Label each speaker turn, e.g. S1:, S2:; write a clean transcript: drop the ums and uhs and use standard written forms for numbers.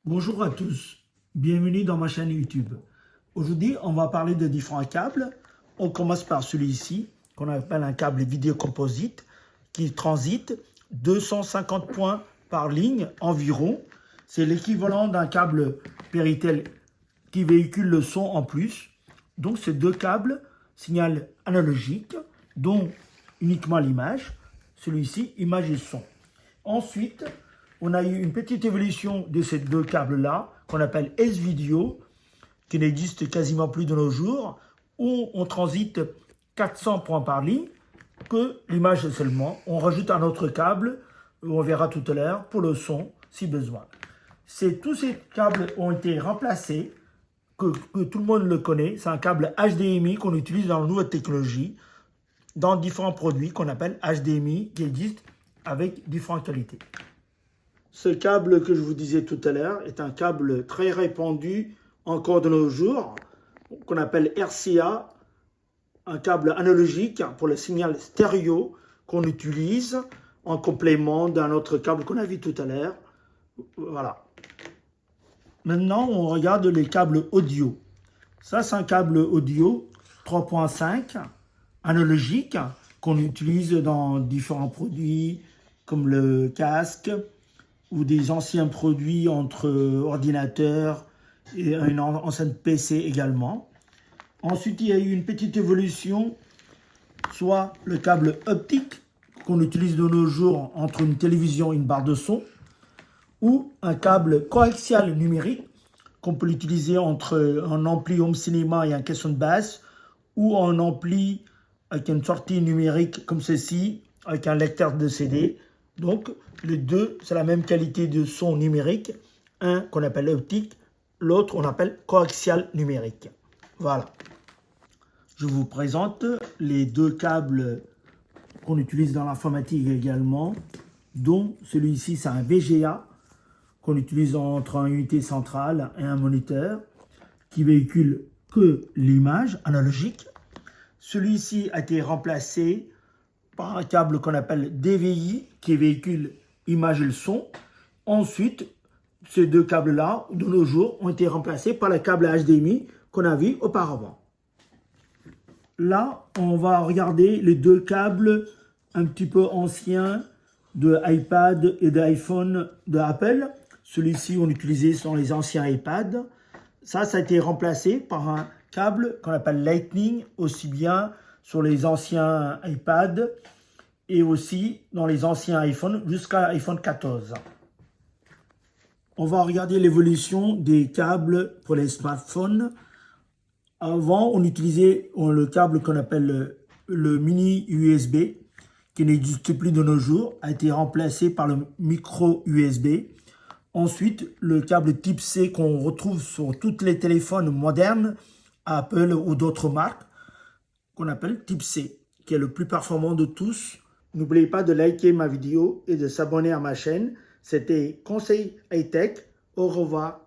S1: Bonjour à tous, bienvenue dans ma chaîne YouTube. Aujourd'hui, on va parler de différents câbles. On commence par celui-ci, qu'on appelle un câble vidéo composite, qui transite 250 points par ligne environ. C'est l'équivalent d'un câble Péritel qui véhicule le son en plus. Donc ces deux câbles, signal analogique, dont uniquement l'image. Celui-ci, image et son. Ensuite, on a eu une petite évolution de ces deux câbles-là, qu'on appelle S-Video, qui n'existe quasiment plus de nos jours, où on transite 400 points par ligne, que l'image seulement. On rajoute un autre câble, on verra tout à l'heure, pour le son, si besoin. Tous ces câbles ont été remplacés, que tout le monde le connaît. C'est un câble HDMI qu'on utilise dans la nouvelle technologie, dans différents produits qu'on appelle HDMI, qui existent avec différentes qualités. Ce câble que je vous disais tout à l'heure est un câble très répandu encore de nos jours, qu'on appelle RCA, un câble analogique pour le signal stéréo qu'on utilise en complément d'un autre câble qu'on a vu tout à l'heure. Voilà. Maintenant, on regarde les câbles audio. Ça, c'est un câble audio 3.5 analogique qu'on utilise dans différents produits comme le casque ou des anciens produits entre ordinateurs et une enceinte PC également. Ensuite, il y a eu une petite évolution, soit le câble optique qu'on utilise de nos jours entre une télévision et une barre de son, ou un câble coaxial numérique qu'on peut l'utiliser entre un ampli home cinéma et un caisson de basse, ou un ampli avec une sortie numérique comme ceci, avec un lecteur de CD. Donc, les deux, c'est la même qualité de son numérique. Un qu'on appelle optique, l'autre on appelle coaxial numérique. Voilà. Je vous présente les deux câbles qu'on utilise dans l'informatique également, dont celui-ci, c'est un VGA qu'on utilise entre une unité centrale et un moniteur, qui véhicule que l'image analogique. Celui-ci a été remplacé par un câble qu'on appelle DVI, qui véhicule image et le son. Ensuite, ces deux câbles-là, de nos jours, ont été remplacés par le câble HDMI qu'on a vu auparavant. Là, on va regarder les deux câbles un petit peu anciens de iPad et d'iPhone de Apple. Celui-ci, on utilisait sur les anciens iPads. Ça a été remplacé par un câble qu'on appelle Lightning, aussi bien sur les anciens iPads et aussi dans les anciens iPhones jusqu'à iPhone 14. On va regarder l'évolution des câbles pour les smartphones. Avant, on utilisait le câble qu'on appelle le mini USB, qui n'existe plus de nos jours, a été remplacé par le micro USB. Ensuite, le câble type C qu'on retrouve sur tous les téléphones modernes, Apple ou d'autres marques, qu'on appelle type C, qui est le plus performant de tous. N'oubliez pas de liker ma vidéo et de s'abonner à ma chaîne. C'était Conseil High Tech. Au revoir.